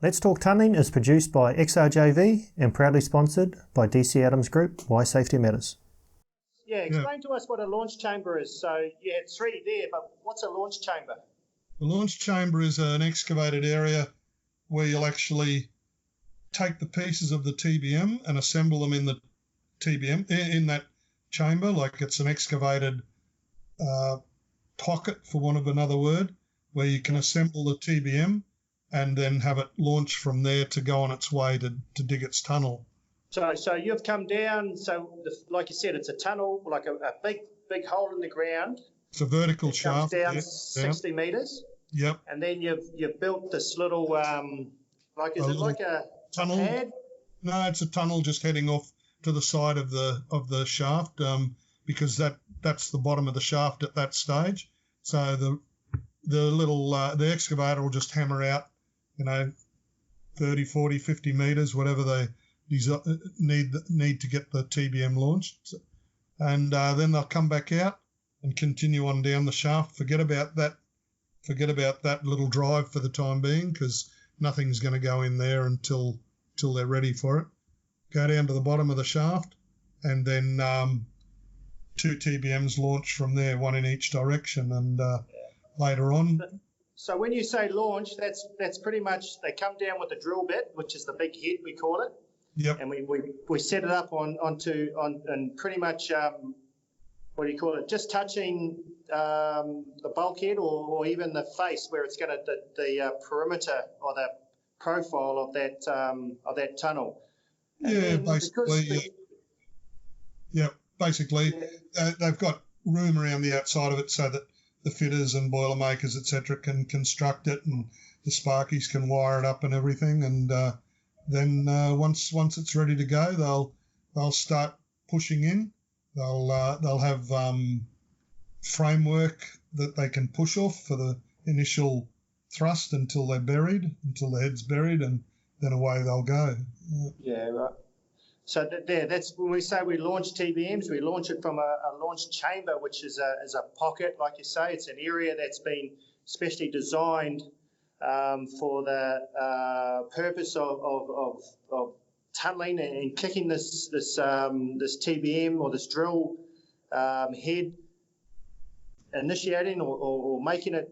Let's Talk Tunnelling is produced by XRJV and proudly sponsored by DC Adams Group, Why Safety Matters. Yeah, explain to us what a launch chamber is. So you had three there, but what's a launch chamber? The launch chamber is an excavated area where you'll actually take the pieces of the TBM and assemble them in the TBM, in that chamber, like it's an excavated pocket, for want of another word, where you can assemble the TBM and then have it launch from there to go on its way to dig its tunnel. So you've come down, like you said, it's a tunnel, like a big hole in the ground. It's a vertical shaft. Down 60 metres. Yep. And then you've built this little, is it like a tunnel? Pad? No, it's a tunnel just heading off to the side of the shaft, because that's the bottom of the shaft at that stage. So the excavator will just hammer out, 30, 40, 50 metres, whatever they need to get the TBM launched. And then they'll come back out and continue on down the shaft. Forget about that little drive for the time being, because nothing's going to go in there until they're ready for it. Go down to the bottom of the shaft, and then 2 TBMs launch from there, one in each direction, and later on. So when you say launch, that's pretty much they come down with the drill bit, which is the big head we call it. Yep. And we set it up on pretty much just touching the bulkhead or even the face where it's going to the perimeter or the profile of that tunnel. Basically. They've got room around the outside of it so that the fitters and boilermakers, etc., can construct it, and the sparkies can wire it up and everything. And then once it's ready to go, they'll start pushing in. They'll have framework that they can push off for the initial thrust until the head's buried, and then away they'll go. Yeah, right. So that's when we say we launch TBMs, we launch it from a launch chamber, which is a pocket, like you say. It's an area that's been specially designed for the purpose of tunnelling and kicking this TBM or this drill head, initiating or making it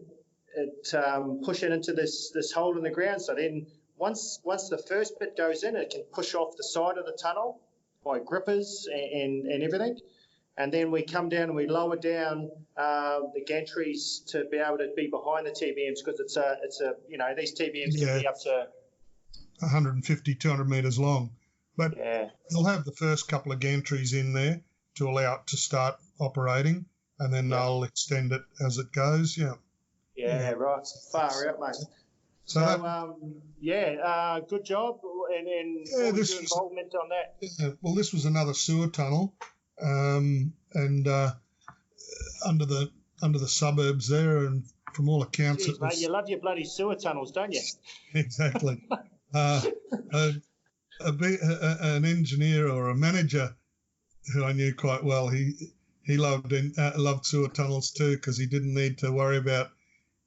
push it into this hole in the ground. So then once the first bit goes in, it can push off the side of the tunnel by grippers and everything. And then we come down and we lower down the gantries to be able to be behind the TBMs, because it's a these TBMs can be up to 150, 200 metres long. But they'll have the first couple of gantries in there to allow it to start operating, and then they'll extend it as it goes. Yeah, right. Far out, mate. So good job. And what was your involvement on that? Yeah, well, this was another sewer tunnel, and under the suburbs there, and from all accounts, jeez, mate, you love your bloody sewer tunnels, don't you? Exactly. An engineer or a manager who I knew quite well, he loved sewer tunnels too, because he didn't need to worry about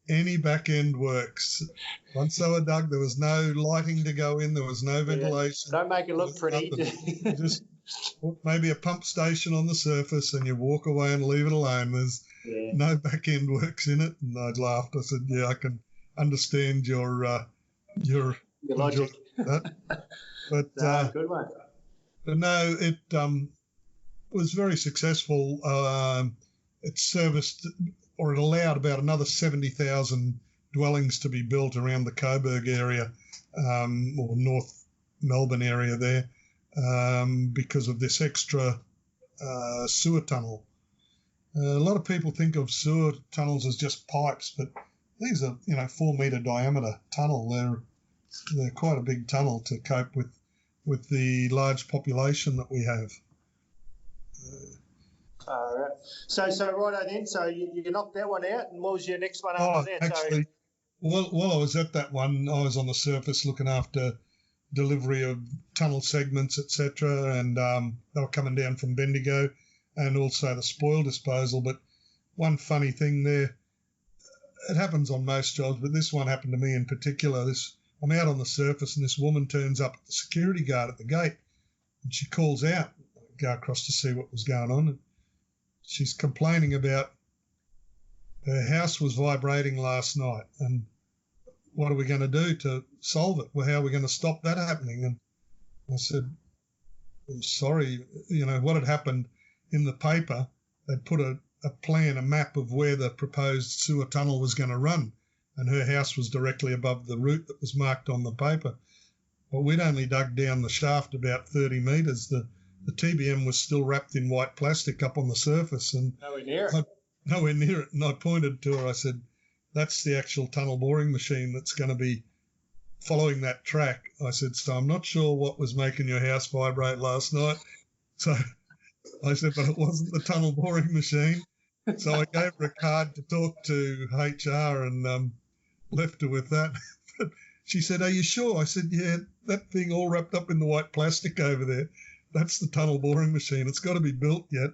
any back end works. Once they were dug, there was no lighting to go in, there was no ventilation. Don't make it look pretty. Just maybe a pump station on the surface, and you walk away and leave it alone. There's no back end works in it. And I laughed. I said, "Yeah, I can understand your logic." That. But good one. But no, it was very successful. It serviced, or it allowed about another 70,000 dwellings to be built around the Coburg area, or North Melbourne area there, because of this extra sewer tunnel. A lot of people think of sewer tunnels as just pipes, but these are 4 metre diameter tunnel. They're quite a big tunnel to cope with the large population that we have. Right. So righto then. So you knocked that one out, and what was your next one after that? Actually, while I was at that one, I was on the surface looking after delivery of tunnel segments, etc., and they were coming down from Bendigo, and also the spoil disposal. But one funny thing there, it happens on most jobs, but this one happened to me in particular. I'm out on the surface and this woman turns up at the security guard at the gate and she calls out. I go across to see what was going on. And she's complaining about her house was vibrating last night and what are we going to do to solve it? Well, how are we going to stop that happening? And I said, I'm sorry, what had happened in the paper, they'd put a plan, a map of where the proposed sewer tunnel was going to run, and her house was directly above the route that was marked on the paper. But we'd only dug down the shaft about 30 metres. The TBM was still wrapped in white plastic up on the surface. And nowhere near it. Nowhere near it. And I pointed to her, I said, that's the actual tunnel boring machine that's going to be following that track. I said, so I'm not sure what was making your house vibrate last night. So I said, but it wasn't the tunnel boring machine. So I gave her a card to talk to HR and left her with that. But she said, are you sure? I said, yeah, that thing all wrapped up in the white plastic over there, that's the tunnel boring machine. It's got to be built yet.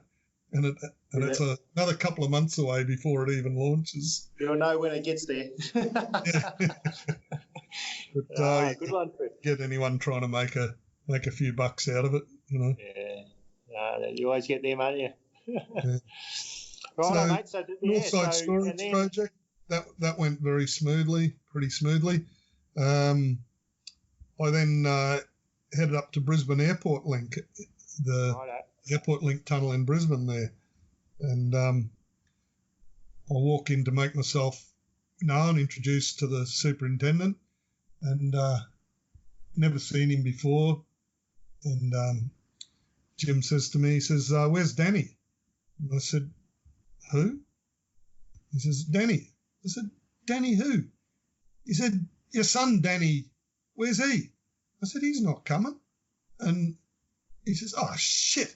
And it's another couple of months away before it even launches. You'll know when it gets there. But good one, Fred. Get anyone trying to make a few bucks out of it, Yeah, you always get them, aren't you? Yeah. Right, mate. So Northside Storage Project that went very smoothly, pretty smoothly. I then headed up to Brisbane Airport Link, the Airport Link tunnel in Brisbane there, and I walk in to make myself known, introduced to the superintendent, and never seen him before. And Jim says to me, he says, where's Danny? And I said, who? He says, Danny. I said, Danny who? He said, your son, Danny, where's he? I said, he's not coming. And he says, oh, shit.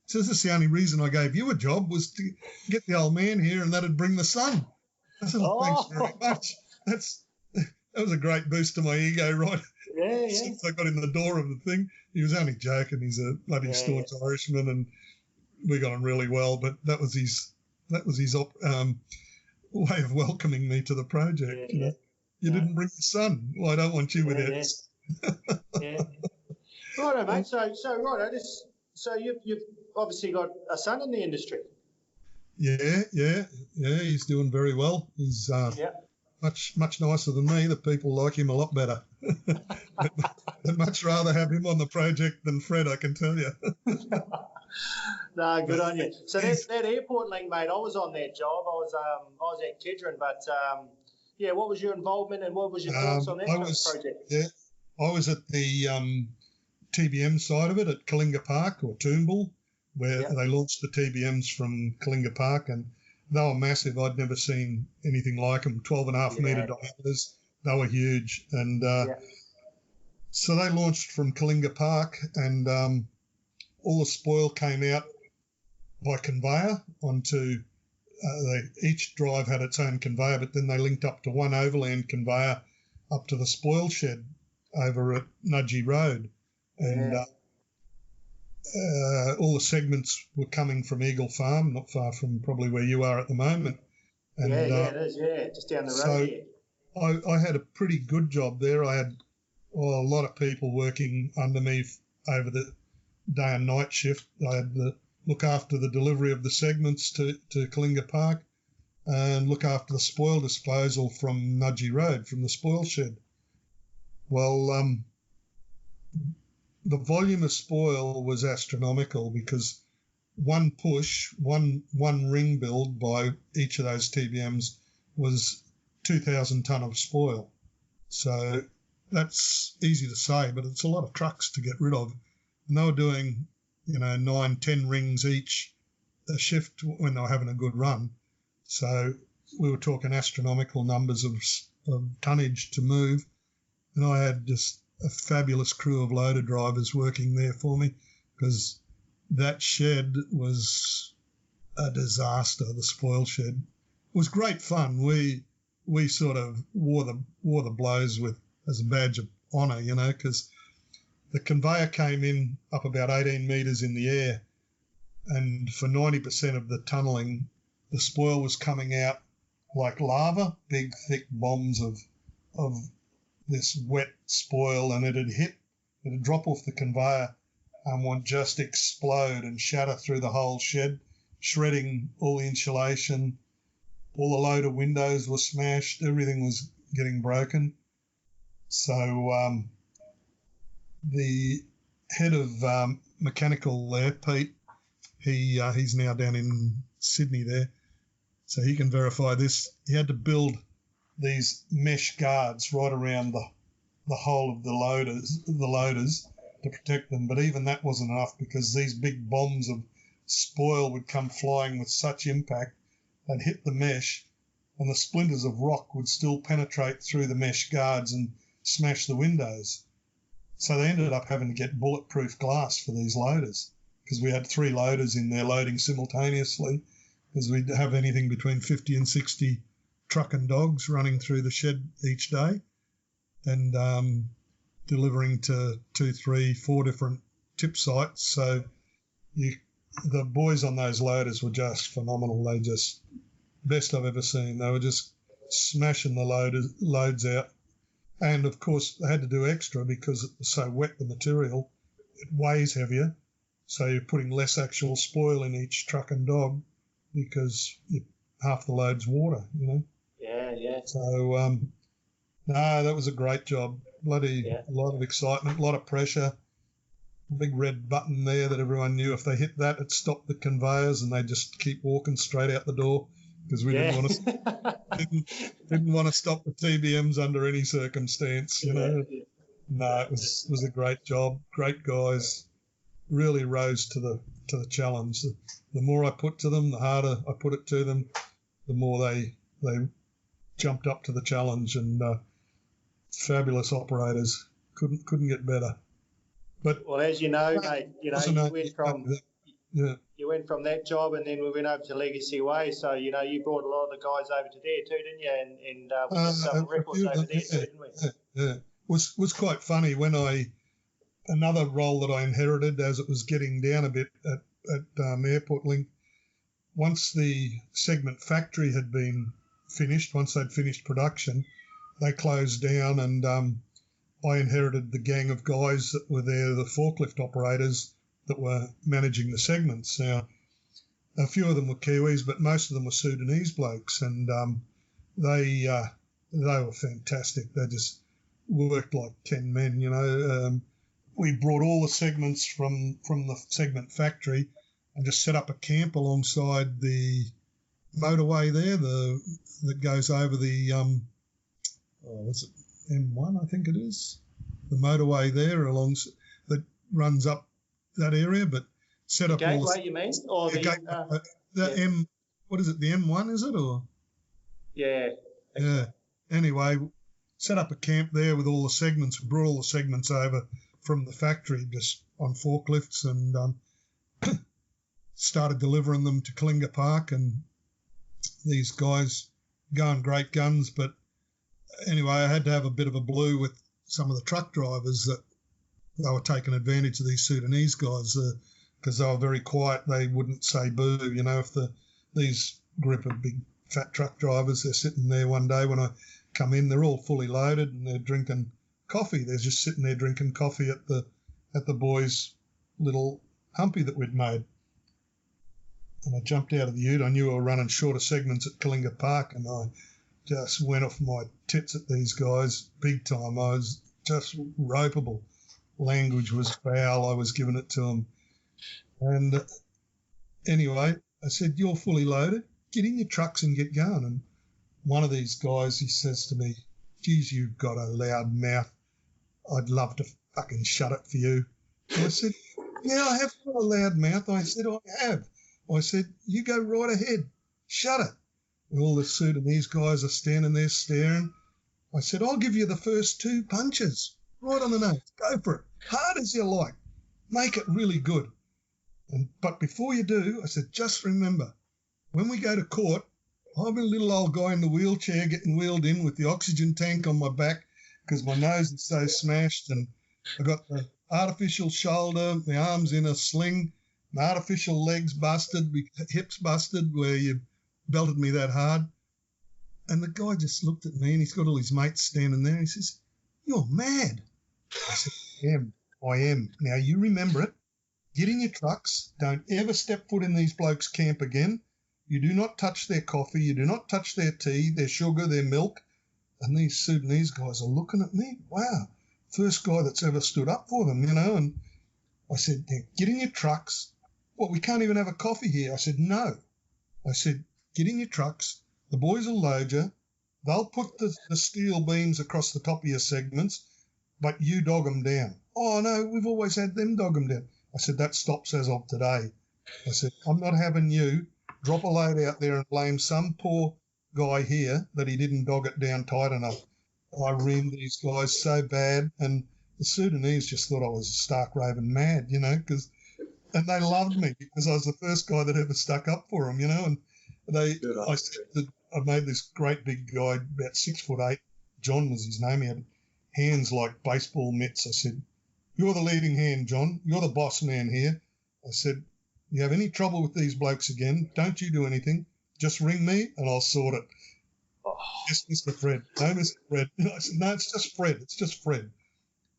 He says, that's the only reason I gave you a job was to get the old man here and that'd bring the son. I said, thanks very much. That was a great boost to my ego, right? Yeah. Since I got in the door of the thing. He was only joking. He's a bloody staunch Irishman and we got on really well, but that was his way of welcoming me to the project. You didn't bring your son. Well, I don't want you with it. Yeah. Righto, mate. So righto. So you've obviously got a son in the industry. Yeah. He's doing very well. He's much nicer than me. The people like him a lot better. I'd much rather have him on the project than Fred, I can tell you. No, good on you. So that airport link, mate, I was on that job. I was at Kedron, but what was your involvement and what was your thoughts on that project? Yeah, I was at the TBM side of it at Kalinga Park or Toombul, where they launched the TBMs from Kalinga Park, and they were massive. I'd never seen anything like them. 12.5 metre diameters. They were huge, and so they launched from Kalinga Park, and all the spoil came out by conveyor onto. Each drive had its own conveyor, but then they linked up to one overland conveyor up to the spoil shed over at Nudgee Road, and all the segments were coming from Eagle Farm, not far from probably where you are at the moment. And, it is. Yeah, just down the road here. I had a pretty good job there. I had a lot of people working under me over the day and night shift. I had to look after the delivery of the segments to Kalinga Park and look after the spoil disposal from Nudgee Road, from the spoil shed. Well, the volume of spoil was astronomical because one push, one ring build by each of those TBMs was 2,000 tonne of spoil. So that's easy to say, but it's a lot of trucks to get rid of. And they were doing, 9, 10 rings each a shift when they were having a good run. So we were talking astronomical numbers of tonnage to move. And I had just a fabulous crew of loader drivers working there for me because that shed was a disaster, the spoil shed. It was great fun. We sort of wore the blows as a badge of honour, because the conveyor came in up about 18 metres in the air, and for 90% of the tunnelling, the spoil was coming out like lava, big thick bombs of this wet spoil, and it had drop off the conveyor and would just explode and shatter through the whole shed, shredding all the insulation. All the loader windows were smashed. Everything was getting broken. So the head of mechanical there, Pete, he's now down in Sydney there, so he can verify this. He had to build these mesh guards right around the whole of the loaders to protect them. But even that wasn't enough, because these big bombs of spoil would come flying with such impact and hit the mesh, and the splinters of rock would still penetrate through the mesh guards and smash the windows. So they ended up having to get bulletproof glass for these loaders, because we had 3 loaders in there loading simultaneously, because we'd have anything between 50 and 60 truck and dogs running through the shed each day, and delivering to 2, 3, 4 different tip sites. So the boys on those loaders were just phenomenal. They just, best I've ever seen. They were just smashing the loads out. And, of course, they had to do extra because it was so wet, the material. It weighs heavier, so you're putting less actual spoil in each truck and dog, because half the load's water, you know. Yeah. So, no, that was a great job. A lot of excitement, a lot of pressure. Big red button there that everyone knew if they hit that, it stopped the conveyors and they just keep walking straight out the door, because we didn't want to stop the TBMs under any circumstance, you know. No, it was a great job. Great guys, really rose to the challenge. The more I put to them, the harder I put it to them, the more they jumped up to the challenge, and fabulous operators. Couldn't get better. But well, as you know, mate, you went from that job, and then we went over to Legacy Way. So you brought a lot of the guys over to there too, didn't you? And we did some records over there too, didn't we? Yeah. Was quite funny when another role that I inherited as it was getting down a bit at Airport Link. Once the segment factory had been finished, once they'd finished production, they closed down, and I inherited the gang of guys that were there, the forklift operators that were managing the segments. Now, a few of them were Kiwis, but most of them were Sudanese blokes, and they were fantastic. They just worked like 10 men, you know. We brought all the segments from the segment factory and just set up a camp alongside the motorway there, that goes over the what's it, M1, I think it is, the motorway there that runs up that area, but set up gateway, all the... you mean? Or M, what is it, the M1, is it, or? Yeah. Yeah. Anyway, set up a camp there with all the segments, brought all the segments over from the factory just on forklifts, and started delivering them to Kalinga Park, and these guys going great guns. But anyway, I had to have a bit of a blue with some of the truck drivers that they were taking advantage of these Sudanese guys, because they were very quiet. They wouldn't say boo, you know. If these group of big fat truck drivers, they're sitting there one day when I come in, they're all fully loaded and they're drinking coffee. They're just sitting there drinking coffee at the boys' little humpy that we'd made. And I jumped out of the ute. I knew we were running shorter segments at Kalinga Park, and I just went off my tits at these guys big time. I was just ropeable. Language was foul. I was giving it to them. And anyway, I said, "You're fully loaded. Get in your trucks and get going." And one of these guys, he says to me, "Geez, you've got a loud mouth. I'd love to fucking shut it for you." And I said, "Yeah, I have got a loud mouth." I said, "I have." I said, "You go right ahead. Shut it." And all the Sudanese guys are standing there staring. I said, "I'll give you the first 2 punches. Right on the nose. Go for it. Hard as you like. Make it really good. But before you do," I said, "just remember, when we go to court, I'm a little old guy in the wheelchair getting wheeled in with the oxygen tank on my back because my nose is so smashed, and I got the artificial shoulder, my arms in a sling, my artificial legs busted, my hips busted where you belted me that hard." And the guy just looked at me, and he's got all his mates standing there. He says, "You're mad." I said, I am. Now, you remember it. Get in your trucks. Don't ever step foot in these blokes' camp again. You do not touch their coffee. You do not touch their tea, their sugar, their milk. And these Sudanese guys are looking at me. Wow, first guy that's ever stood up for them, And I said, "Now, get in your trucks." "Well, we can't even have a coffee here." I said, "No." I said, "Get in your trucks. The boys will load you. They'll put the steel beams across the top of your segments, but you dog them down." "Oh, no, we've always had them dog them down." I said, "That stops as of today." I said, "I'm not having you drop a load out there and blame some poor guy here that he didn't dog it down tight enough." I reamed these guys so bad, and the Sudanese just thought I was stark raving mad, and they loved me because I was the first guy that ever stuck up for them, and I made this great big guy, about 6'8". John was his name. He had hands like baseball mitts. I said, "You're the leading hand, John. You're the boss man here." I said, "You have any trouble with these blokes again, don't you do anything. Just ring me and I'll sort it." Oh, "Yes, Mr. Fred." "No, Mr. Fred." I said, "No, it's just Fred. It's just Fred."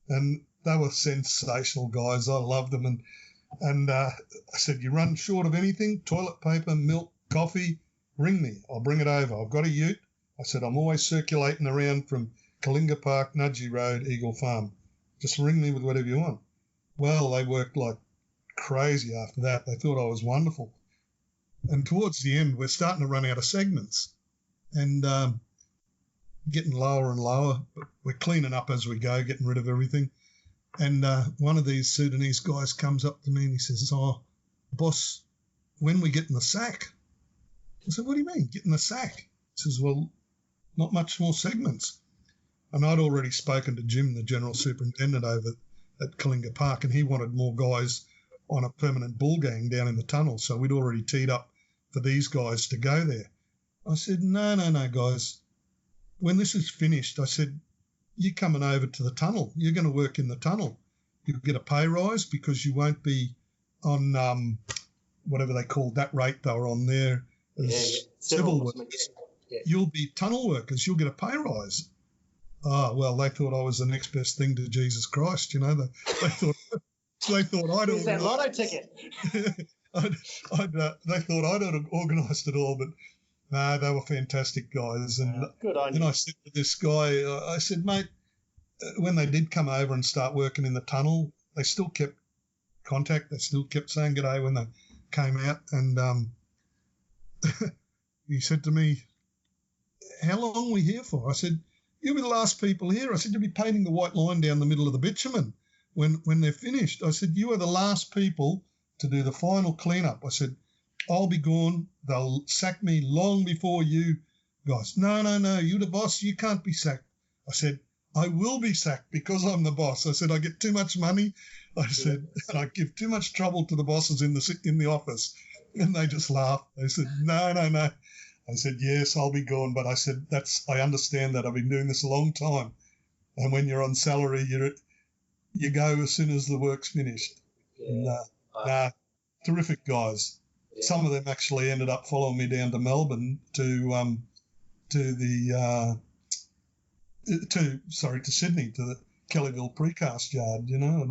And they were sensational guys. I loved them. And I said, "You run short of anything, toilet paper, milk, coffee, ring me. I'll bring it over. I've got a ute." I said, "I'm always circulating around from Kalinga Park, Nudgee Road, Eagle Farm. Just ring me with whatever you want." Well, they worked like crazy after that. They thought I was wonderful. And towards the end, we're starting to run out of segments and getting lower and lower. But we're cleaning up as we go, getting rid of everything. And one of these Sudanese guys comes up to me and he says, "Oh, boss, when we get in the sack?" I said, "What do you mean, get in the sack?" He says, "Well, not much more segments." And I'd already spoken to Jim, the general superintendent over at Kalinga Park, and he wanted more guys on a permanent bull gang down in the tunnel. So we'd already teed up for these guys to go there. I said, no, guys. When this is finished, I said, "You're coming over to the tunnel. You're going to work in the tunnel. You'll get a pay rise because you won't be on whatever they called that rate they were on there as civil workers. Yeah. You'll be tunnel workers. You'll get a pay rise." Oh, well, they thought I was the next best thing to Jesus Christ, They thought I'd It's that lotto organised. ticket. They thought I'd organised it all, but no, they were fantastic guys. And Good on then you. I said to this guy, I said, "Mate," when they did come over and start working in the tunnel, they still kept contact. They still kept saying good day when they came out. And he said to me, "How long are we here for?" I said, "You'll be the last people here." I said, "You'll be painting the white line down the middle of the bitumen when they're finished." I said, "You are the last people to do the final cleanup." I said, "I'll be gone. They'll sack me long before you guys." No, you're the boss. You can't be sacked." I said, "I will be sacked because I'm the boss." I said, "I get too much money." I said, "And I give too much trouble to the bosses in the office." And they just laughed. They said, no. I said, "Yes, I'll be gone." But I said, I understand that. I've been doing this a long time. And when you're on salary, you go as soon as the work's finished. Yeah. And, terrific guys. Yeah. Some of them actually ended up following me down to Melbourne to Sydney, to the Kellyville precast yard, and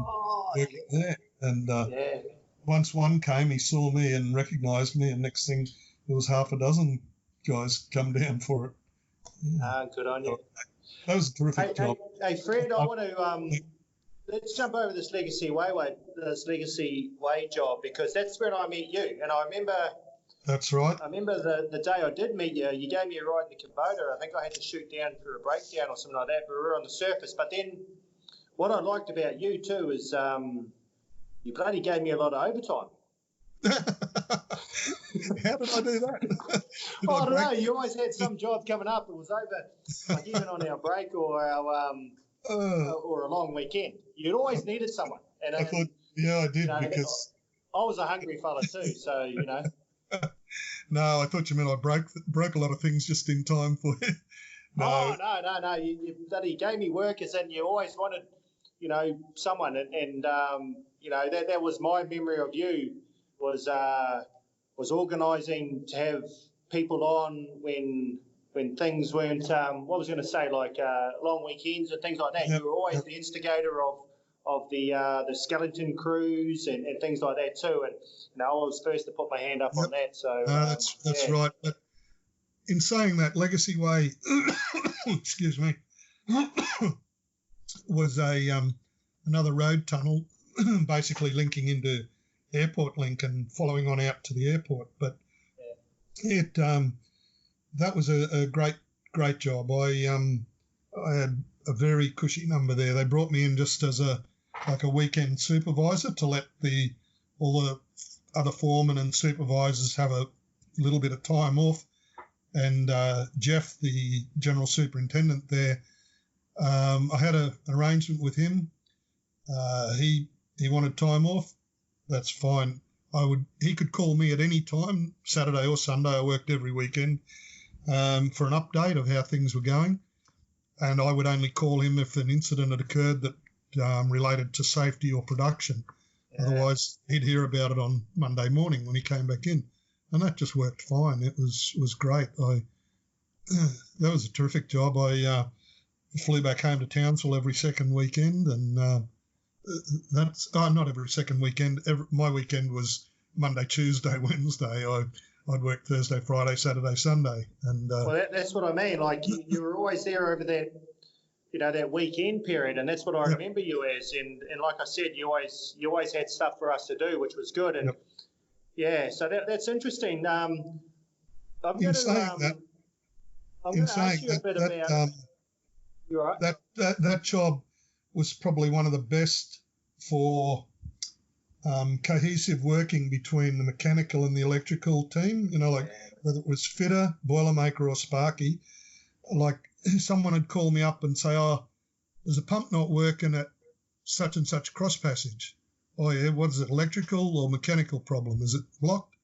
working there. And once one came, he saw me and recognised me, and next thing there was half a dozen guys come down for it. Good on you. That was a terrific job. Hey, Fred, I want to let's jump over this Legacy Way job, because that's when I met you, and I remember. That's right. I remember the day I did meet you. You gave me a ride in the Kubota. I think I had to shoot down for a breakdown or something like that. We were on the surface, but then what I liked about you too is you bloody gave me a lot of overtime. How did I do that? I don't know. You always had some job coming up that was over, like even on our break or our or a long weekend. You'd always needed someone. And I thought, yeah, I did, because I was a hungry fella too. So No, I thought you meant I broke a lot of things just in time for you. No. Oh, no. You bloody gave me workers, and you always wanted, someone, and that was my memory of you, was organising to have people on when when things weren't, what was I going to say, like long weekends and things like that. Yep, You were always yep. the instigator of the skeleton crews and things like that too. And I was first to put my hand up Yep. on that. So No, that's yeah. right. But in saying that, Legacy Way, excuse me, was another road tunnel, basically linking into Airport Link and following on out to the airport. But that was a great job. I had a very cushy number there. They brought me in just as a weekend supervisor to let all the other foremen and supervisors have a little bit of time off. And Jeff, the general superintendent there, I had an arrangement with him. He wanted time off. That's fine. He could call me at any time, Saturday or Sunday. I worked every weekend for an update of how things were going. And I would only call him if an incident had occurred that related to safety or production. Yeah. Otherwise, he'd hear about it on Monday morning when he came back in. And that just worked fine. It was great. That was a terrific job. I flew back home to Townsville every second weekend, and that's not every second weekend. My weekend was Monday, Tuesday, Wednesday. I'd work Thursday, Friday, Saturday, Sunday, and well, that's what I mean. Like you were always there over that, that weekend period, and that's what I remember you as. And like I said, you always had stuff for us to do, which was good. And yeah, so that's interesting. I'm going to ask you a bit about. You're right. That job was probably one of the best for cohesive working between the mechanical and the electrical team. Whether it was fitter, boilermaker, or sparky. Like someone would call me up and say, "Oh, there's a pump not working at such and such cross passage." "Oh yeah, what is it? Electrical or mechanical problem? Is it blocked?"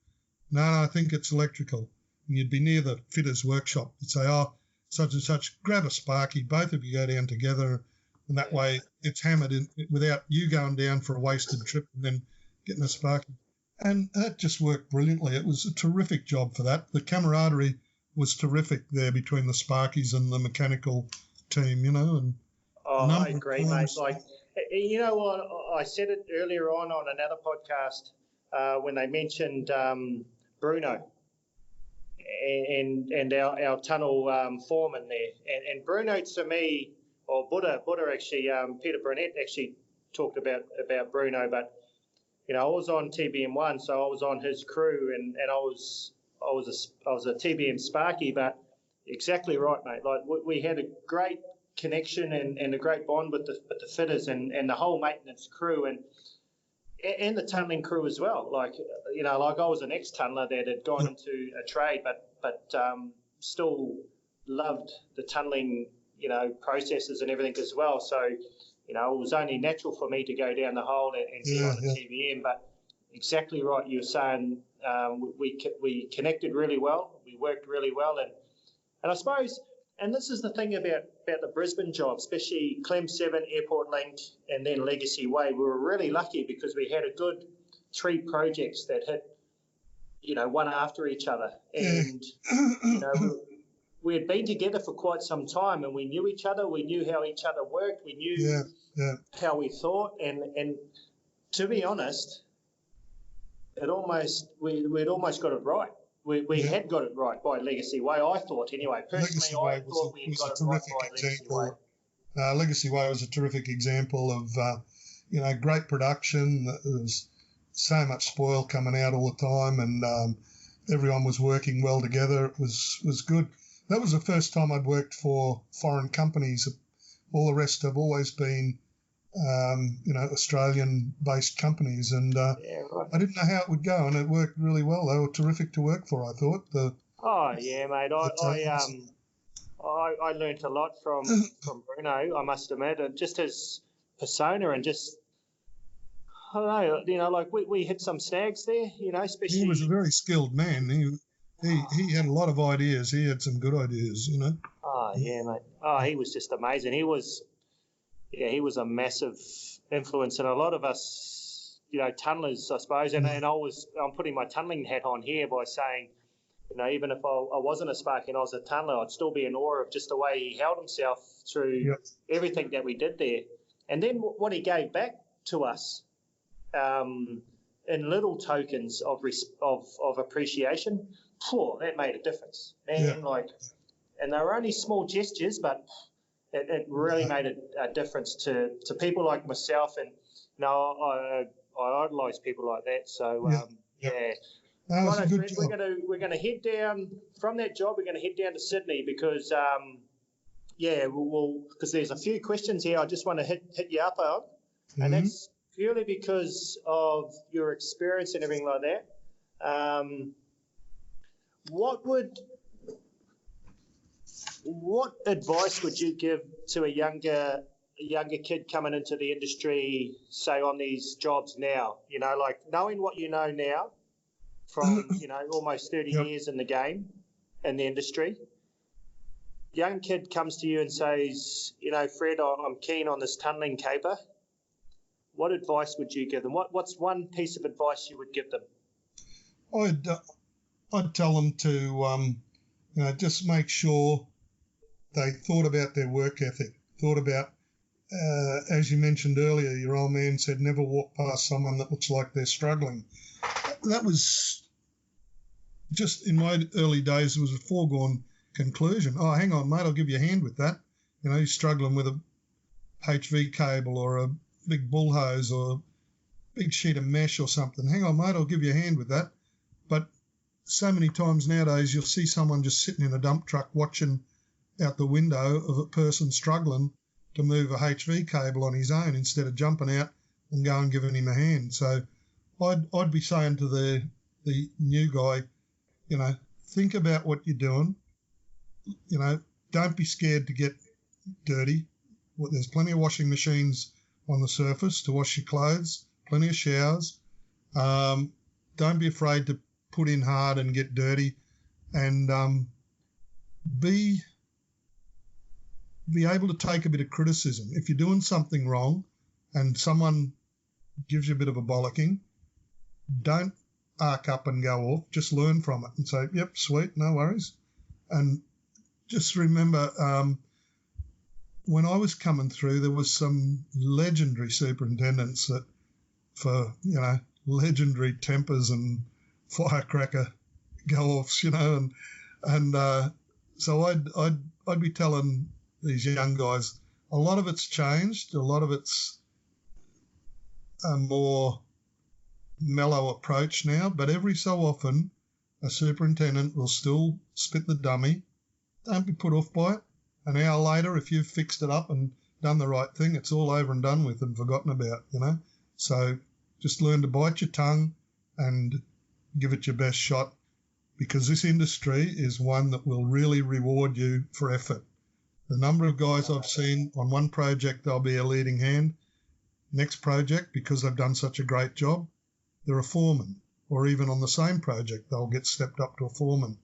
No, I think it's electrical. And you'd be near the fitter's workshop. You'd say, "Oh, such and such, grab a sparky, both of you go down together, and that way it's hammered in without you going down for a wasted trip and then getting a sparky." And that just worked brilliantly. It was a terrific job for that. The camaraderie was terrific there between the sparkies and the mechanical team, and I agree, mate. Like, what, I said it earlier on another podcast when they mentioned Bruno and our tunnel foreman there. And Bruno, to me, or Buddha actually, Peter Burnett actually talked about Bruno, but I was on TBM1, so I was on his crew, and I was a TBM Sparky, but exactly right, mate. Like we had a great connection and a great bond with the fitters and the whole maintenance crew and the tunnelling crew as well. Like like I was an ex-tunneler that had gone into a trade, but still loved the tunnelling processes and everything as well. So it was only natural for me to go down the hole and get on the TBM. But exactly right, you were saying we connected really well, we worked really well, and I suppose, and this is the thing about the Brisbane job, especially Clem 7, Airport Link, and then Legacy Way. We were really lucky because we had a good 3 projects that hit, one after each other, and we had been together for quite some time, and we knew each other. We knew how each other worked. We knew how we thought, and to be honest, we'd almost got it right. We had got it right by Legacy Way, I thought anyway. Personally, I thought we had got it right by Legacy Way. Legacy Way was a terrific example of, great production. There was so much spoil coming out all the time, and everyone was working well together. It was good. That was the first time I'd worked for foreign companies. All the rest have always been, Australian-based companies, and I didn't know how it would go, and it worked really well. They were terrific to work for, I thought. Mate. I learnt a lot from Bruno, I must admit, and just his persona and just, I don't know, like we hit some snags there, especially. He was a very skilled man. He had a lot of ideas. He had some good ideas, Oh, yeah, mate. Oh, he was just amazing. He was a massive influence, and a lot of us, tunnellers, I suppose, and I'm putting my tunnelling hat on here by saying, You know, even if I wasn't a Sparky and I was a tunneler, I'd still be in awe of just the way he held himself through everything that we did there. And then what he gave back to us in little tokens of appreciation, that made a difference, man. And they were only small gestures, but it really made a difference to people like myself. And I idolise people like that. So Right, Fred, we're gonna head down from that job. We're gonna head down to Sydney because because there's a few questions here I just want to hit you up on, and that's purely because of your experience and everything like that. What advice would you give to a younger kid coming into the industry, say on these jobs now? You know, like knowing what you know now from almost 30 years in the game, in the industry. Young kid comes to you and says, Fred, I'm keen on this tunnelling caper. What advice would you give them? What's one piece of advice you would give them? I'd tell them to just make sure they thought about their work ethic, thought about, as you mentioned earlier, your old man said, never walk past someone that looks like they're struggling. That was just in my early days, it was a foregone conclusion. Oh, hang on, mate, I'll give you a hand with that. You're struggling with a HV cable or a big bull hose or a big sheet of mesh or something. Hang on, mate, I'll give you a hand with that. But so many times nowadays you'll see someone just sitting in a dump truck watching out the window of a person struggling to move a HV cable on his own instead of jumping out and going and giving him a hand. So I'd be saying to the new guy, think about what you're doing. Don't be scared to get dirty. There's plenty of washing machines on the surface to wash your clothes, plenty of showers. Don't be afraid to put in hard and get dirty, and be able to take a bit of criticism. If you're doing something wrong and someone gives you a bit of a bollocking, don't arc up and go off. Just learn from it and say, yep, sweet, no worries. And just remember, when I was coming through, there was some legendary superintendents that for, legendary tempers and firecracker go-offs, and so I'd be telling these young guys, a lot of it's changed, a lot of it's a more mellow approach now, but every so often a superintendent will still spit the dummy. Don't be put off by it. An hour later, if you've fixed it up and done the right thing, it's all over and done with and forgotten about, So just learn to bite your tongue and give it your best shot, because this industry is one that will really reward you for effort. The number of guys I've seen on one project, they'll be a leading hand. Next project, because they've done such a great job, they're a foreman. Or even on the same project, they'll get stepped up to a foreman.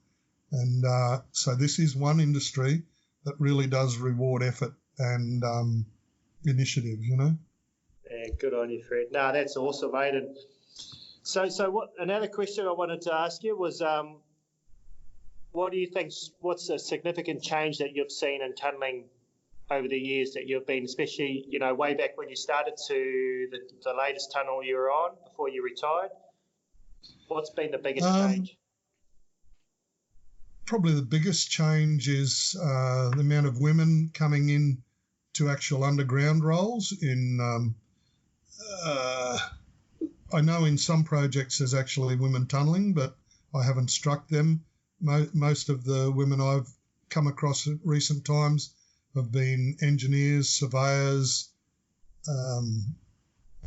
And so this is one industry that really does reward effort and initiative, Yeah, good on you, Fred. No, that's awesome, mate. And so what? Another question I wanted to ask you was, what do you think? What's a significant change that you've seen in tunnelling over the years that you've been, especially way back when you started to the latest tunnel you were on before you retired? What's been the biggest change? Probably the biggest change is the amount of women coming in to actual underground roles. I know in some projects there's actually women tunnelling, but I haven't struck them. Most of the women I've come across in recent times have been engineers, surveyors.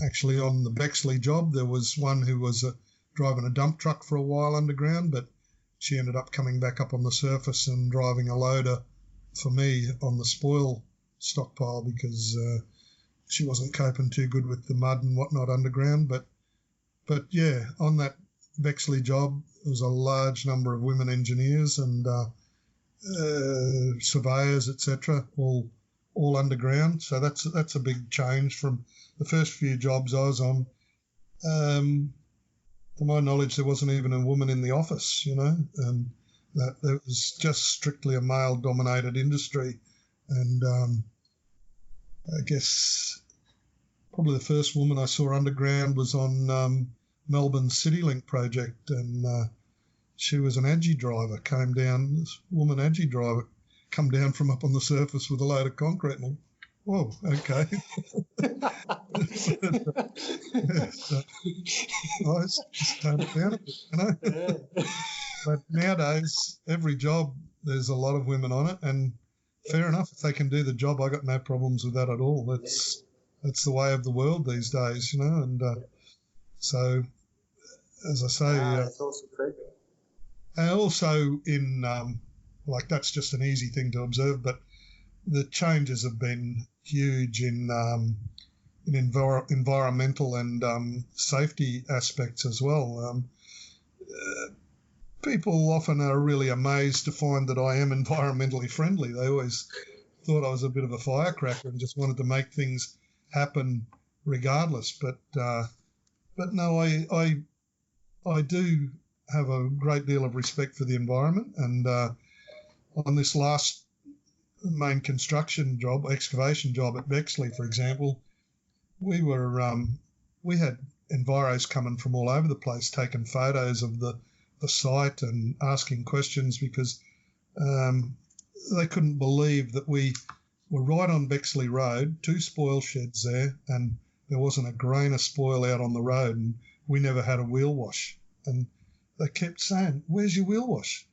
Actually, on the Bexley job, there was one who was driving a dump truck for a while underground, but she ended up coming back up on the surface and driving a loader for me on the spoil stockpile because she wasn't coping too good with the mud and whatnot underground. But yeah, on that Bexley job, there was a large number of women engineers and surveyors, etc., all underground. So that's a big change from the first few jobs I was on. To my knowledge, there wasn't even a woman in the office, and that it was just strictly a male-dominated industry. And I guess probably the first woman I saw underground was on Melbourne's CityLink project, and she was an Aggie driver, came down, this woman Aggie driver, come down from up on the surface with a load of concrete. And whoa, okay. I just toned it down a bit, you know. Yeah. But nowadays, every job, there's a lot of women on it, and fair enough, if they can do the job, I got no problems with that at all. That's the way of the world these days, you know. And so, as I say, That's awesome, Craig. and also in like that's just an easy thing to observe, but the changes have been huge in environmental and safety aspects as well. People often are really amazed to find that I am environmentally friendly. They always thought I was a bit of a firecracker and just wanted to make things happen regardless. But no, I do have a great deal of respect for the environment. And on this last main construction job, excavation job at Bexley, for example, we had enviros coming from all over the place, taking photos of the site and asking questions because they couldn't believe that we were right on Bexley Road, 2 spoil sheds there, and there wasn't a grain of spoil out on the road, and we never had a wheel wash. And they kept saying, "Where's your wheel wash?"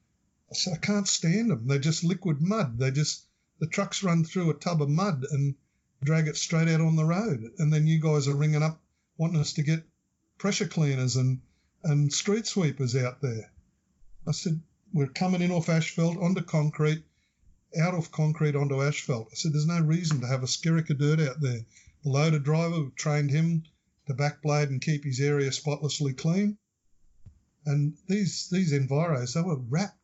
I said, "I can't stand them. They're just liquid mud. The trucks run through a tub of mud and drag it straight out on the road. And then you guys are ringing up wanting us to get pressure cleaners and street sweepers out there." I said, "We're coming in off asphalt onto concrete, out of concrete onto asphalt." I said, "There's no reason to have a skerrick of dirt out there." The loader driver, we trained him to backblade and keep his area spotlessly clean. And these enviros, they were wrapped.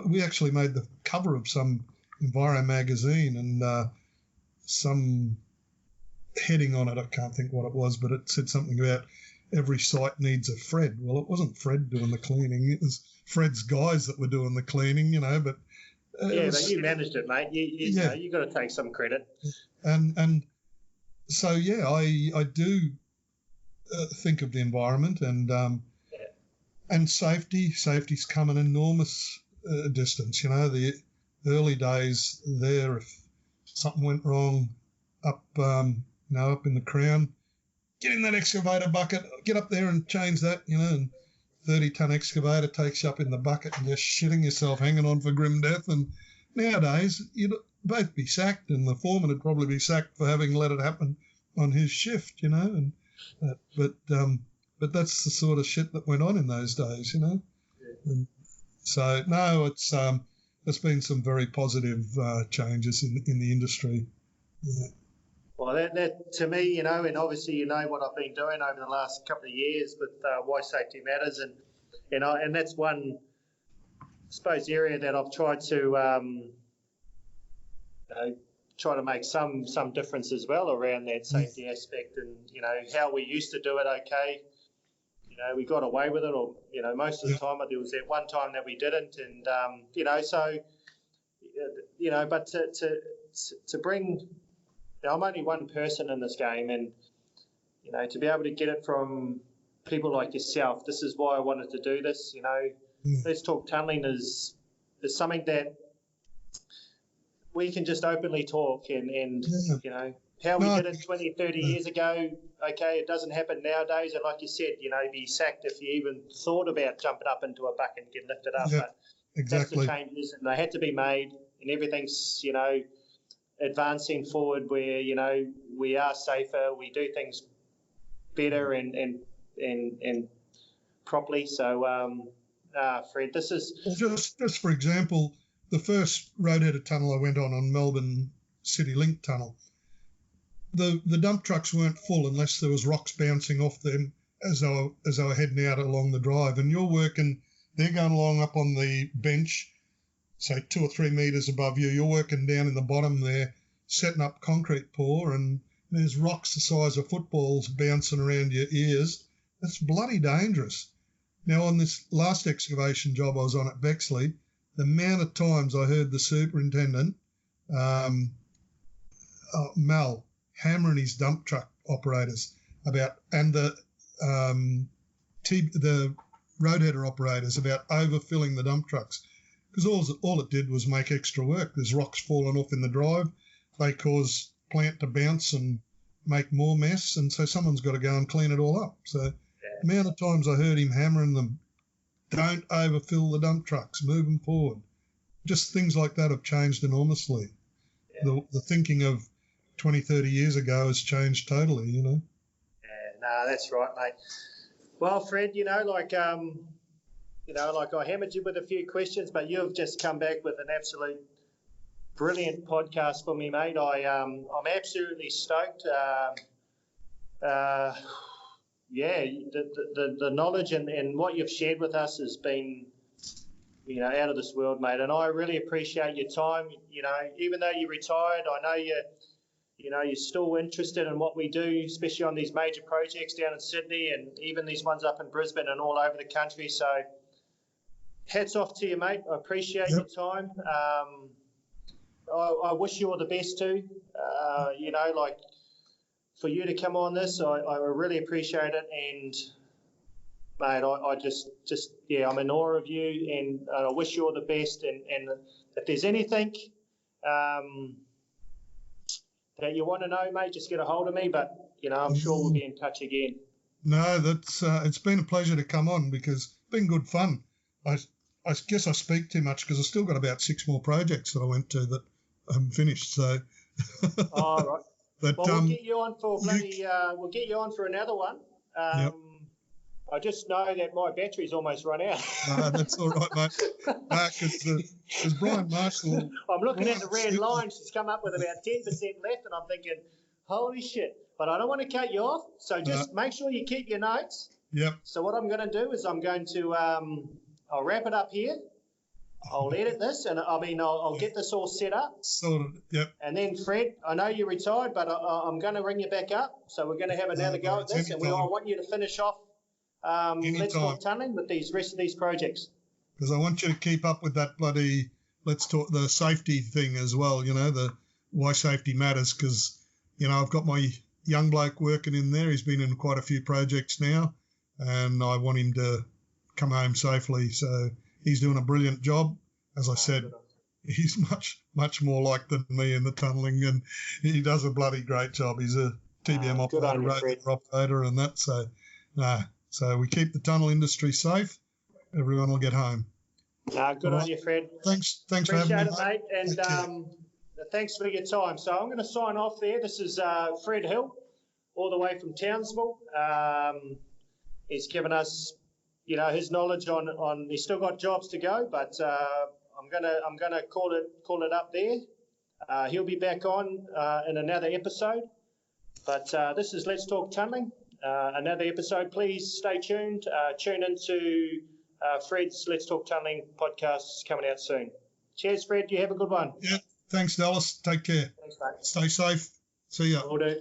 We actually made the cover of some Enviro magazine, and some heading on it, I can't think what it was, but it said something about every site needs a Fred. Well, it wasn't Fred doing the cleaning. It was Fred's guys that were doing the cleaning, you know, but... but you managed it, mate. You know, you got to take some credit. And so, yeah, I do think of the environment and safety. Safety's come an enormous distance, you know. The early days there, if something went wrong up in the Crown, get in that excavator bucket, get up there and change that, you know, and 30-ton excavator takes you up in the bucket and you're shitting yourself, hanging on for grim death. And nowadays, you'd both be sacked, and the foreman would probably be sacked for having let it happen on his shift, you know. And but that's the sort of shit that went on in those days, you know. Yeah. And so no, there's been some very positive changes in the industry. Yeah. Well, that to me, you know, and obviously you know what I've been doing over the last couple of years with Why Safety Matters, and that's one, I suppose, area that I've tried to try to make some difference as well around that safety aspect, and you know how we used to do it. Okay, you know, we got away with it, or you know, most of the time, but there was that one time that we didn't, and you know, so you know, but to bring. Now, I'm only one person in this game, and you know, to be able to get it from people like yourself, this is why I wanted to do this. You know, Let's Talk Tunnelling is something that we can just openly talk, and you know, how we did it 20, 30 years ago. Okay, it doesn't happen nowadays, and like you said, you know, be sacked if you even thought about jumping up into a bucket and getting lifted up. But exactly. That's the changes, and they had to be made, and everything's, you know, advancing forward where, you know, we are safer, we do things better and properly. So, Fred, this is... Just for example, the first roadheader tunnel I went on Melbourne CityLink tunnel, the dump trucks weren't full unless there was rocks bouncing off them as they were heading out along the drive. And you're working, they're going along up on the bench, say 2 or 3 metres above you. You're working down in the bottom there, setting up concrete pour, and there's rocks the size of footballs bouncing around your ears. That's bloody dangerous. Now, on this last excavation job I was on at Bexley, the amount of times I heard the superintendent, Mal, hammering his dump truck operators about, and the roadheader operators about overfilling the dump trucks, because all it did was make extra work. There's rocks falling off in the drive. They cause plant to bounce and make more mess, and so someone's got to go and clean it all up. So the amount of times I heard him hammering them, don't overfill the dump trucks, move them forward. Just things like that have changed enormously. Yeah. The thinking of 20, 30 years ago has changed totally, you know. Yeah, no, that's right, mate. Well, Fred, like I hammered you with a few questions, but you've just come back with an absolute brilliant podcast for me, mate. I'm absolutely stoked. The knowledge and what you've shared with us has been, out of this world, mate. And I really appreciate your time. Even though you're retired, I know you're still interested in what we do, especially on these major projects down in Sydney and even these ones up in Brisbane and all over the country. So hats off to you, mate. I appreciate your time. I wish you all the best too. For you to come on this, I really appreciate it. And mate, I just I'm in awe of you, and I wish you all the best. And if there's anything that you want to know, mate, just get a hold of me. But I'm sure we'll be in touch again. No, that's it's been a pleasure to come on, because it's been good fun. I guess I speak too much because I've still got about 6 more projects that I went to that I haven't finished. So. All right. But, we'll get you on for we'll get you on for another one. Yep. I just know that my battery's almost run out. No, that's all right, mate. Because Brian Marshall... I'm looking at the red line. She's come up with about 10% left, and I'm thinking, holy shit. But I don't want to cut you off, so just make sure you keep your notes. Yep. So what I'm going to do is I'm going to I'll wrap it up here. I'll edit this, and I'll get this all set up. Sorted, yep. And then, Fred, I know you're retired, but I'm going to ring you back up. So we're going to have another go at this, and I want you to finish off Let's Talk Tunnelling with these rest of these projects. Because I want you to keep up with that bloody Let's Talk, the safety thing as well, the why safety matters, because, I've got my young bloke working in there. He's been in quite a few projects now, and I want him to come home safely. So he's doing a brilliant job. As I said, he's much more like than me in the tunnelling, and he does a bloody great job. He's a TBM operator, roadheader operator, and that. So we keep the tunnel industry safe. Everyone will get home. Good on you, Fred. Thanks for having me. Appreciate it, mate. And thanks for your time. So I'm going to sign off there. This is Fred Hill, all the way from Townsville. He's given us, his knowledge on. He's still got jobs to go, but I'm gonna call it up there. He'll be back on in another episode. But this is Let's Talk Tunnelling, another episode. Please stay tuned. Tune into Fred's Let's Talk Tunnelling podcast coming out soon. Cheers, Fred. You have a good one. Yeah. Thanks, Dallas. Take care. Thanks, mate. Stay safe. See ya. Will do.